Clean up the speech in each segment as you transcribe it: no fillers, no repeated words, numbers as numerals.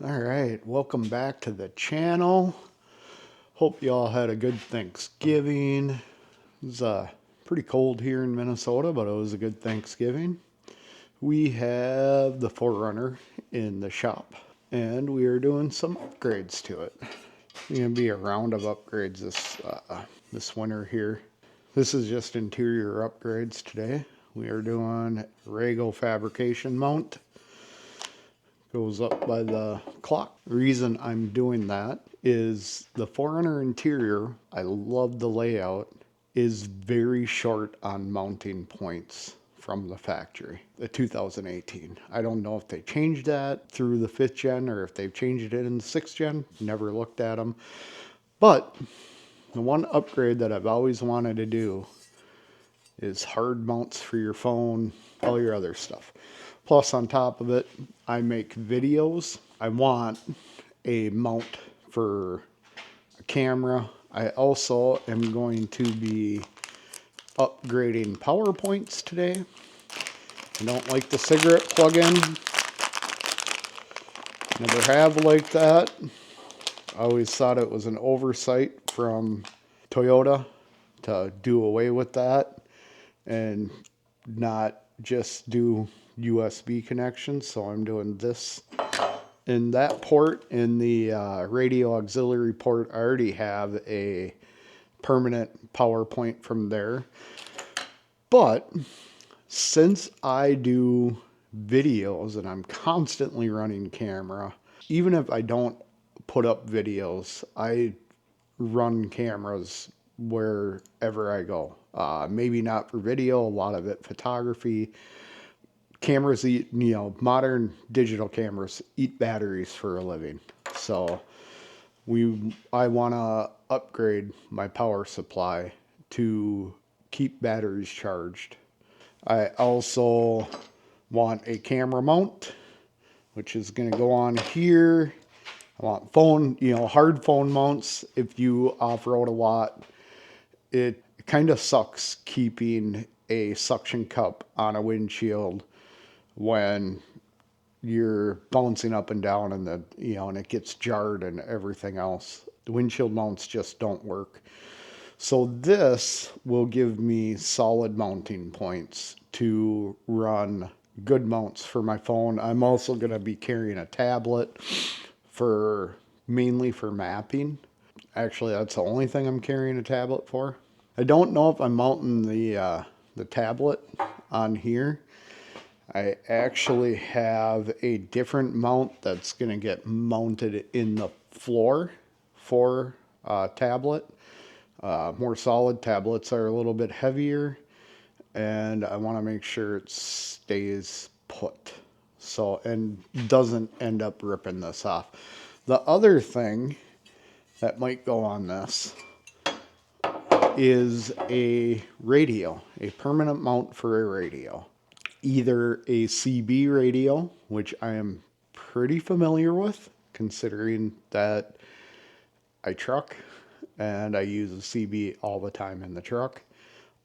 All right, welcome back to the channel. Hope you all had a good Thanksgiving. It was pretty cold here in Minnesota, but it was a good Thanksgiving. We have the 4runner in the shop, and we are doing some upgrades to it. It's gonna be a round of upgrades this winter here. This is just interior upgrades today. We are doing Rego fabrication mount. Goes up by the clock. The reason I'm doing that is the 4runner interior, I love the layout, is very short on mounting points from the factory, the 2018. I don't know if they changed that through the 5th gen or if they've changed it in the 6th gen. Never looked at them. But the one upgrade that I've always wanted to do is hard mounts for your phone, all your other stuff. Plus, on top of it, I make videos. I want a mount for a camera. I also am going to be upgrading PowerPoints today. I don't like the cigarette plug-in. Never have liked that. I always thought it was an oversight from Toyota to do away with that and not just do USB connections. So I'm doing this in that port. In the radio auxiliary port, I already have a permanent power point from there. But since I do videos and I'm constantly running camera, even if I don't put up videos, I run cameras wherever I go. Maybe not for video, a lot of it photography. Cameras eat, modern digital cameras eat batteries for a living. So I want to upgrade my power supply to keep batteries charged. I also want a camera mount, which is going to go on here. I want phone, hard phone mounts. If you off-road a lot, it kind of sucks keeping a suction cup on a windshield when you're bouncing up and down and and it gets jarred and everything else. The windshield mounts just don't work. So this will give me solid mounting points to run good mounts for my phone. I'm also going to be carrying a tablet mainly for mapping. Actually, that's the only thing I'm carrying a tablet for. I don't know if I'm mounting the tablet on here. I actually have a different mount that's going to get mounted in the floor for tablet. More solid tablets are a little bit heavier, and I want to make sure it stays put. So, and doesn't end up ripping this off. The other thing that might go on this is a radio, a permanent mount for a radio. Either a CB radio, which I am pretty familiar with, considering that I truck and I use a CB all the time in the truck,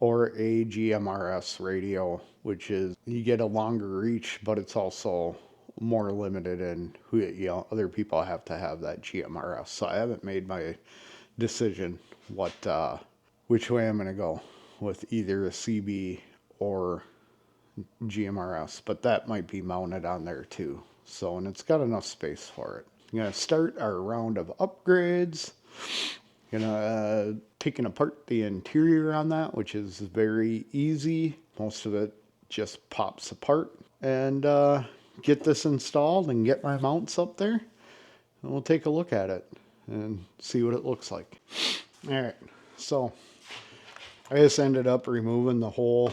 or a GMRS radio, which is, you get a longer reach, but it's also more limited in who, other people have to have that GMRS. So I haven't made my decision which way I'm going to go with either a CB or GMRS, but that might be mounted on there too. So, and it's got enough space for it. I'm going to start our round of upgrades. Taking apart the interior on that, which is very easy. Most of it just pops apart. And get this installed and get my mounts up there. And we'll take a look at it and see what it looks like. All right, so I just ended up removing the whole,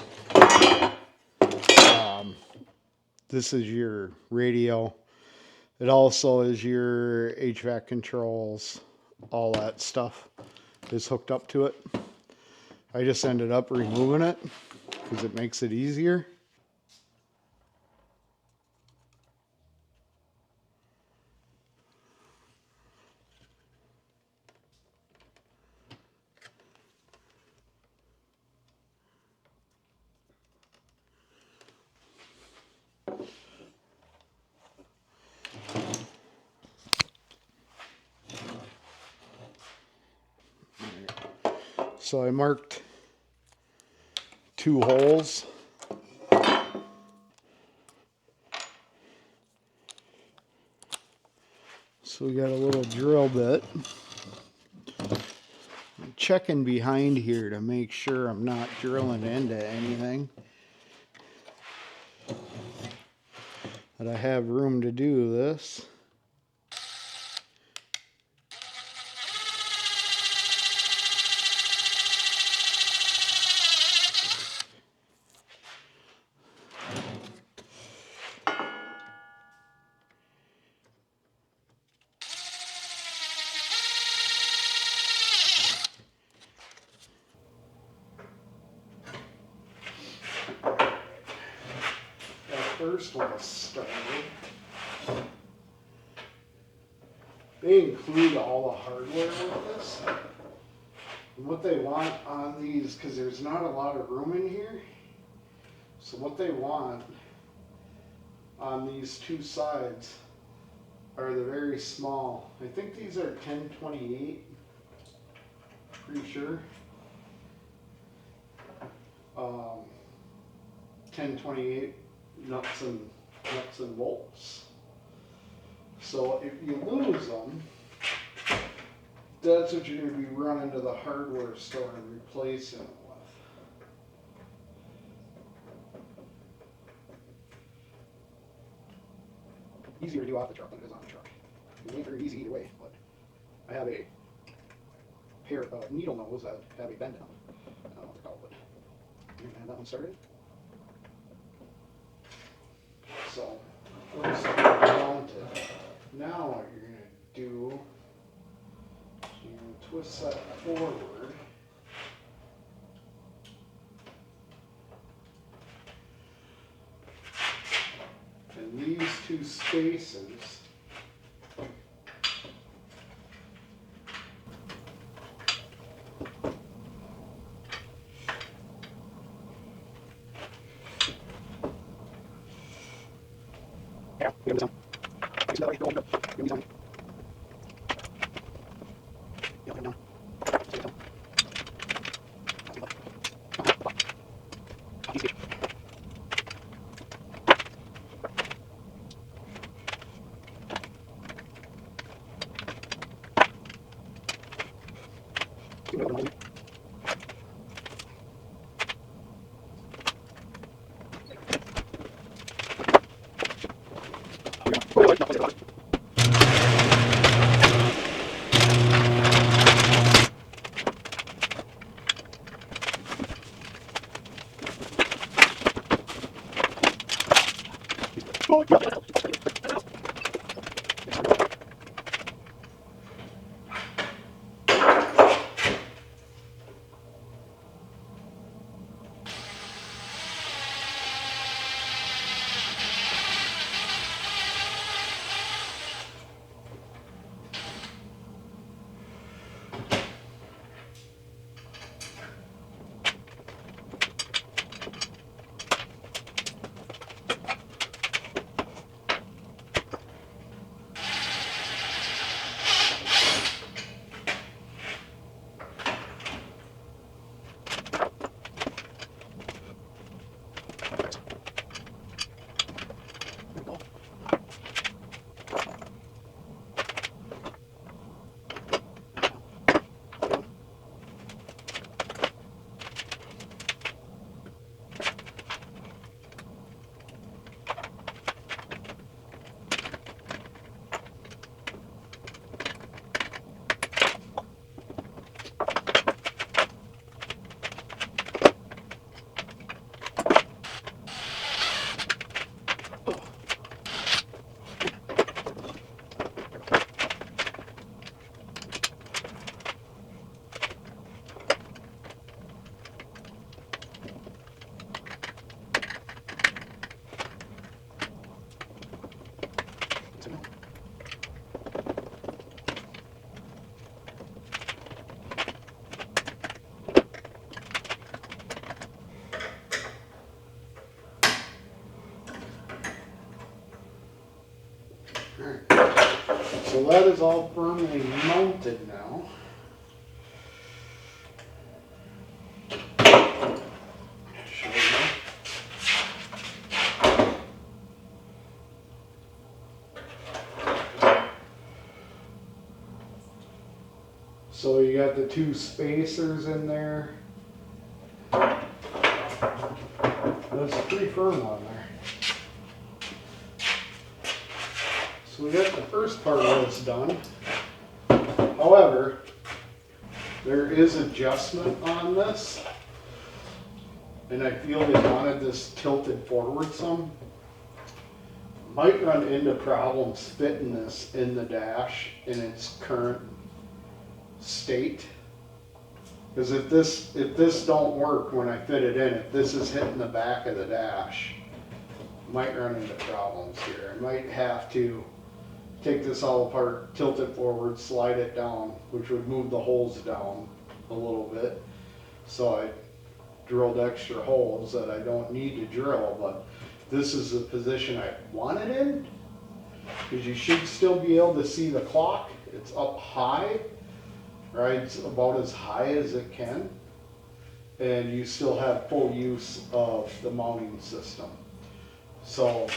this is your radio. It also is your HVAC controls, all that stuff is hooked up to it. I just ended up removing it because it makes it easier. So I marked 2 holes. So we got a little drill bit. I'm checking behind here to make sure I'm not drilling into anything. That I have room to do this. First one started. They include all the hardware with this. And what they want on these, because there's not a lot of room in here, so what they want on these 2 sides are the very small. I think these are 1028, pretty sure. 1028 nuts and bolts. So if you lose them, that's what you're going to be running to the hardware store and replacing them with. Easier to do off the truck than it is on the truck. It ain't very easy either way, but I have a pair of needle nose that have a bend in them. I don't know what they're called, but you're going to have that one started. So, first mount it. Now what you're going to do, you're going to twist that forward. And these 2 spaces, yeah, give me some. That way, go on, give me some. Yeah, come down. Stay down. So that is all firmly mounted now. So you got the two spacers in there. That's pretty firm on there. So we got the first part of this done. However, there is adjustment on this, and I feel they wanted this tilted forward some. Might run into problems fitting this in the dash in its current state. Because if this don't work when I fit it in, if this is hitting the back of the dash, might run into problems here. I might have to take this all apart, tilt it forward, slide it down, which would move the holes down a little bit. So I drilled extra holes that I don't need to drill, but this is the position I want it in, because you should still be able to see the clock. It's up high, right? It's about as high as it can, and you still have full use of the mounting system. So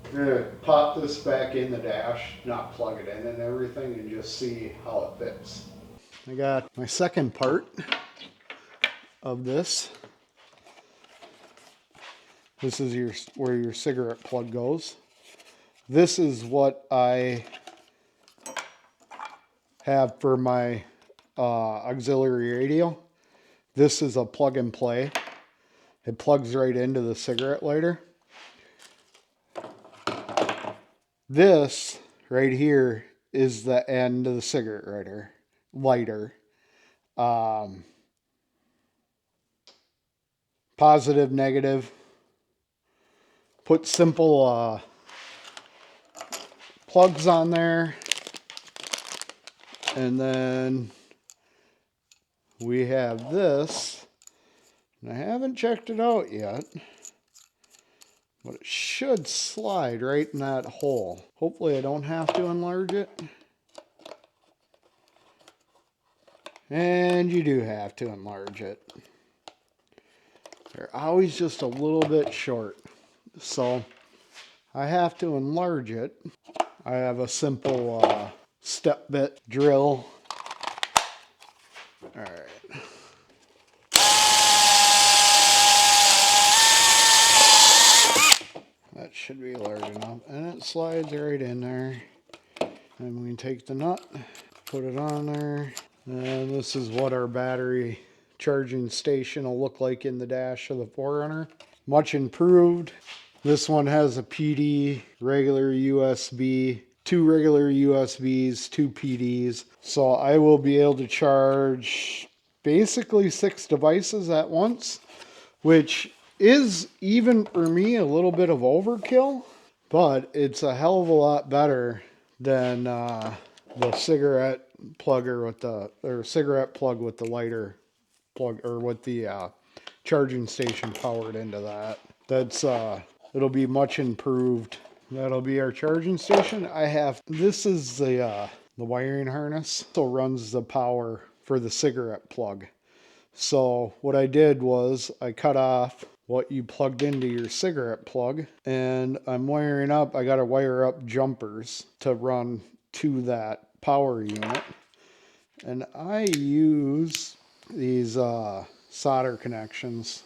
I'm gonna pop this back in the dash, not plug it in and everything, and just see how it fits. I got my second part of this. This is where your cigarette plug goes. This is what I have for my auxiliary radio. This is a plug and play. It plugs right into the cigarette lighter. This right here is the end of the cigarette lighter. Positive, negative. Put simple plugs on there. And then we have this. And I haven't checked it out yet, but it should slide right in that hole. Hopefully I don't have to enlarge it. And you do have to enlarge it. They're always just a little bit short. So I have to enlarge it. I have a simple step bit drill. All right. That should be large enough. And it slides right in there. And we can take the nut, put it on there. And this is what our battery charging station will look like in the dash of the 4runner. Much improved. This one has a PD, regular USB, 2 regular USBs, 2 PDs. So I will be able to charge basically 6 devices at once, which is, even for me, a little bit of overkill, but it's a hell of a lot better than the cigarette plugger with the cigarette plug with the lighter plug, or with the charging station powered into that. That's it'll be much improved. That'll be our charging station. This is the wiring harness, so runs the power for the cigarette plug. So what I did was I cut off what you plugged into your cigarette plug, and I'm wiring up. I got to wire up jumpers to run to that power unit, and I use these solder connections.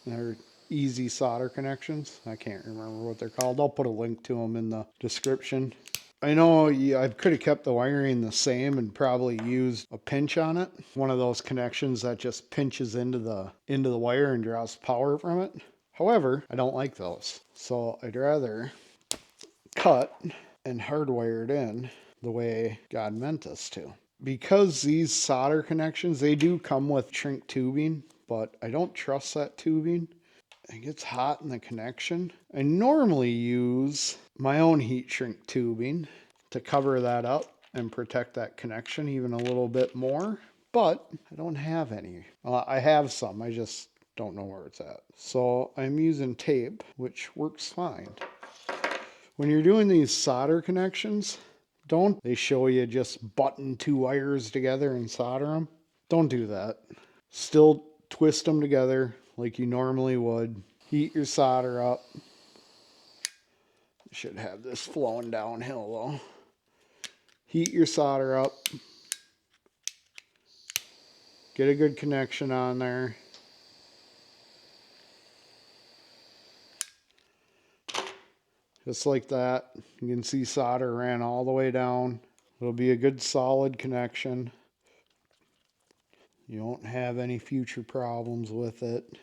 They're easy solder connections. I can't remember what they're called. I'll put a link to them in the description. I know I could have kept the wiring the same and probably used a pinch on it. One of those connections that just pinches into the wire and draws power from it. However, I don't like those. So I'd rather cut and hardwire it in the way God meant us to. Because these solder connections, they do come with shrink tubing, but I don't trust that tubing. It gets hot in the connection. I normally use my own heat shrink tubing to cover that up and protect that connection even a little bit more, but I don't have any. Well, I have some, I just don't know where it's at. So I'm using tape, which works fine. When you're doing these solder connections, don't they show you just button 2 wires together and solder them? Don't do that. Still twist them together like you normally would. Heat your solder up. You should have this flowing downhill though. Heat your solder up. Get a good connection on there. Just like that. You can see solder ran all the way down. It'll be a good solid connection. You won't have any future problems with it.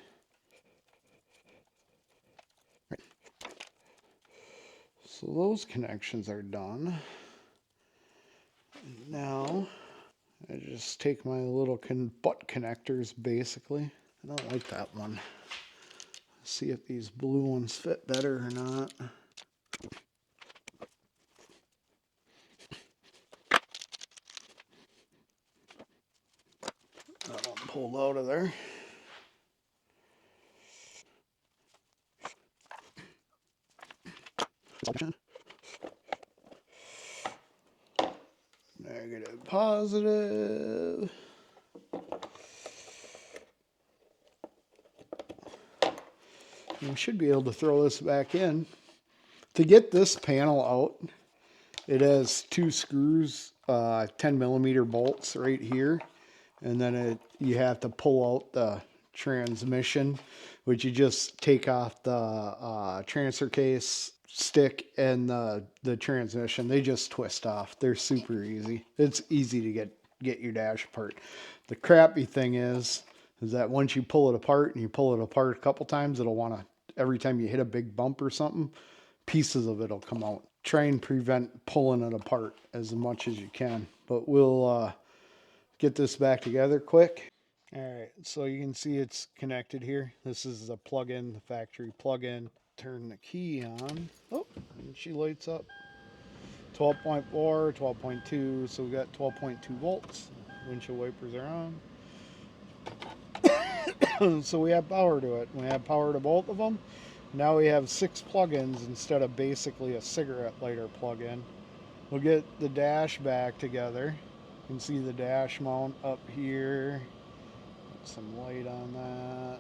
So those connections are done. Now I just take my little butt connectors basically. I don't like that one. See if these blue ones fit better or not. That one pulled out of there. Negative, positive. We should be able to throw this back in. To get this panel out, it has two screws, 10 millimeter bolts right here. And then you have to pull out the transmission, which you just take off the transfer case stick and the transmission. They just twist off. They're super easy. It's easy to get your dash apart. The crappy thing is that once you pull it apart and you pull it apart a couple times, it'll want to, every time you hit a big bump or something, pieces of it'll come out. Try and prevent pulling it apart as much as you can. But we'll get this back together quick. All right, so you can see it's connected here. This is the plug-in, the factory plug-in. Turn the key on. Oh, and she lights up. 12.4, 12.2, so we got 12.2 volts. Windshield wipers are on. So we have power to it. We have power to both of them. Now we have 6 plug-ins instead of basically a cigarette lighter plug-in. We'll get the dash back together. You can see the dash mount up here. Put some light on that.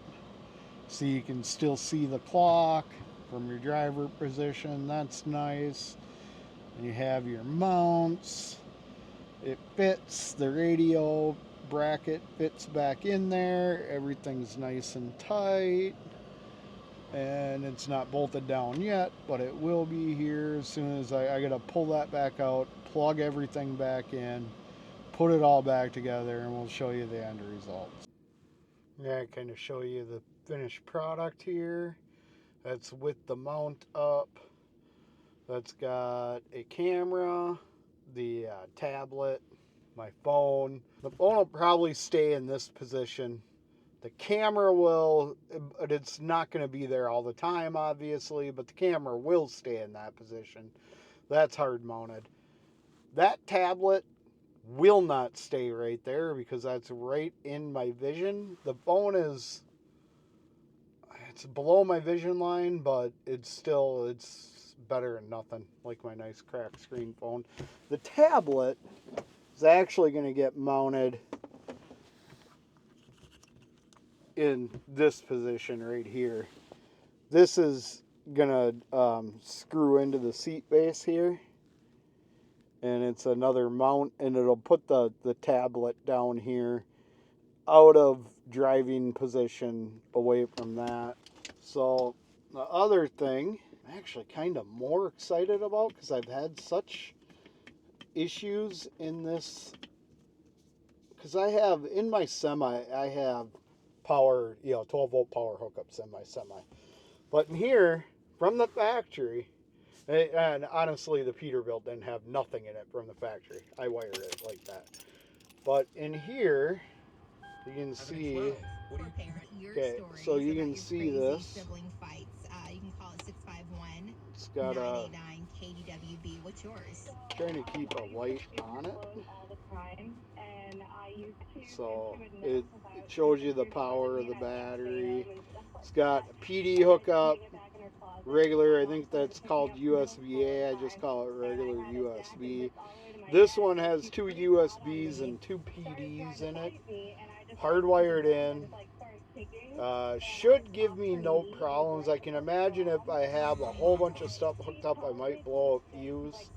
So you can still see the clock from your driver position. That's nice. And you have your mounts. It fits. The radio bracket fits back in there. Everything's nice and tight. And it's not bolted down yet, but it will be here as soon as I gotta pull that back out, plug everything back in, put it all back together, and we'll show you the end results. Yeah, I kind of show you the finished product here. That's with the mount up. That's got a camera, the tablet, my phone. The phone will probably stay in this position. The camera will, but it's not going to be there all the time, obviously, but the camera will stay in that position. That's hard mounted. That tablet will not stay right there because that's right in my vision. The phone it's below my vision line, but it's better than nothing, like my nice cracked screen phone. The tablet is actually going to get mounted in this position right here. This is gonna screw into the seat base here, and it's another mount, and it'll put the tablet down here out of driving position away from that. So the other thing I'm actually kind of more excited about, because I've had such issues in this, because I have in my semi, I have power, 12 volt power hookups in my semi. But in here, from the factory, and honestly, the Peterbilt didn't have nothing in it from the factory. I wired it like that. But in here, you can see. Okay, so you can see this. It's got a. Trying to keep a light on it. So it shows you the power of the battery. It's got a PD hookup, regular, I think that's called USB-A. I just call it regular USB. This one has 2 USBs and 2 PDs in it, hardwired in. Should give me no problems. I can imagine if I have a whole bunch of stuff hooked up, I might blow a fuse.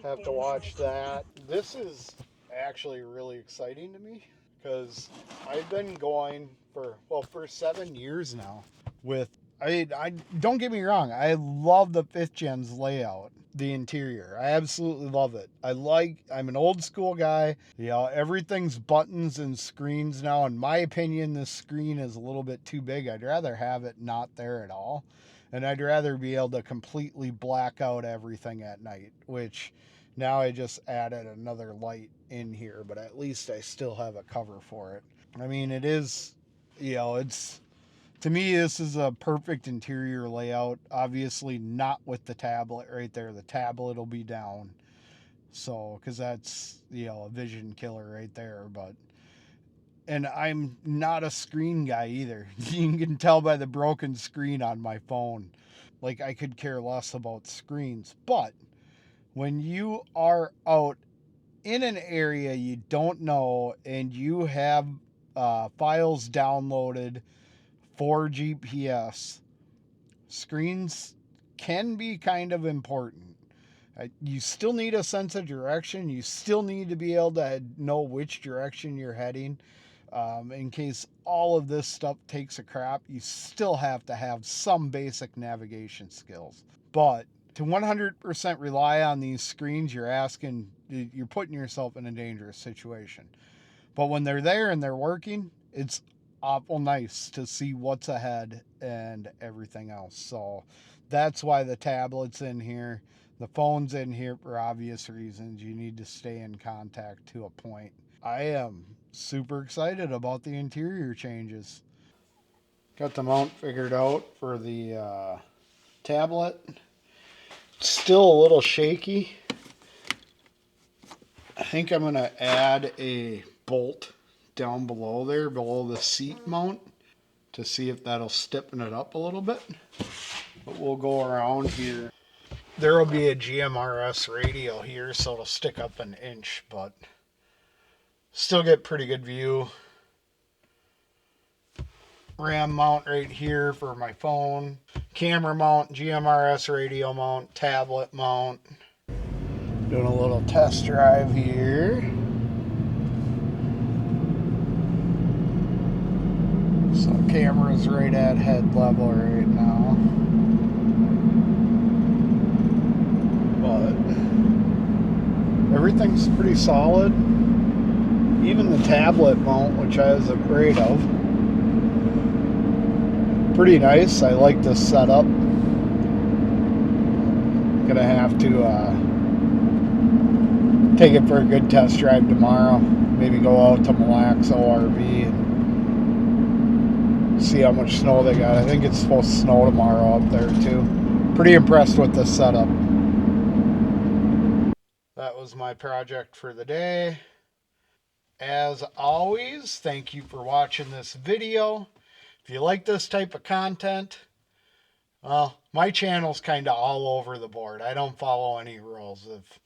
Have to watch that. This is actually really exciting to me. because I've been going for 7 years now with I don't get me wrong, I love the 5th gen's layout, the interior. I absolutely love it. I'm an old school guy. Everything's buttons and screens now. In my opinion, this screen is a little bit too big. I'd rather have it not there at all. And I'd rather be able to completely black out everything at night, which now I just added another light in here, but at least I still have a cover for it. I mean, it is, it's, to me, this is a perfect interior layout. Obviously, not with the tablet right there. The tablet will be down. So, because that's, a vision killer right there. And I'm not a screen guy either. You can tell by the broken screen on my phone. Like, I could care less about screens. But when you are out in an area you don't know and you have files downloaded for GPS, screens can be kind of important. You still need a sense of direction. You still need to be able to know which direction you're heading. In case all of this stuff takes a crap, you still have to have some basic navigation skills. But to 100% rely on these screens, you're putting yourself in a dangerous situation. But when they're there and they're working, it's awful nice to see what's ahead and everything else. So that's why the tablet's in here. The phone's in here for obvious reasons. You need to stay in contact to a point. I am super excited about the interior changes. Got the mount figured out for the tablet. Still a little shaky. I think I'm going to add a bolt down below there, below the seat mount, to see if that'll stiffen it up a little bit. But we'll go around here. There will be a GMRS radio here, so it'll stick up an inch, but still get pretty good view. RAM mount right here for my phone. Camera mount, GMRS radio mount, tablet mount. Doing a little test drive here. So camera's right at head level right now. But everything's pretty solid. Even the tablet mount, which I was afraid of. Pretty nice. I like this setup. Gonna have to take it for a good test drive tomorrow. Maybe go out to Mille Lacs ORV and see how much snow they got. I think it's supposed to snow tomorrow up there too. Pretty impressed with this setup. That was my project for the day. As always, thank you for watching this video. If you like this type of content, well, my channel's kind of all over the board. I don't follow any rules. If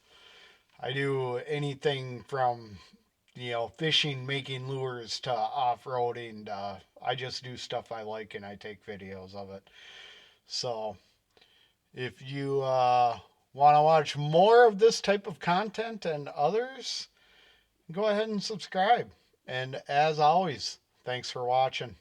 I do anything from, fishing, making lures, to off-roading, I just do stuff I like and I take videos of it. So if you want to watch more of this type of content and others, go ahead and subscribe. And as always, thanks for watching.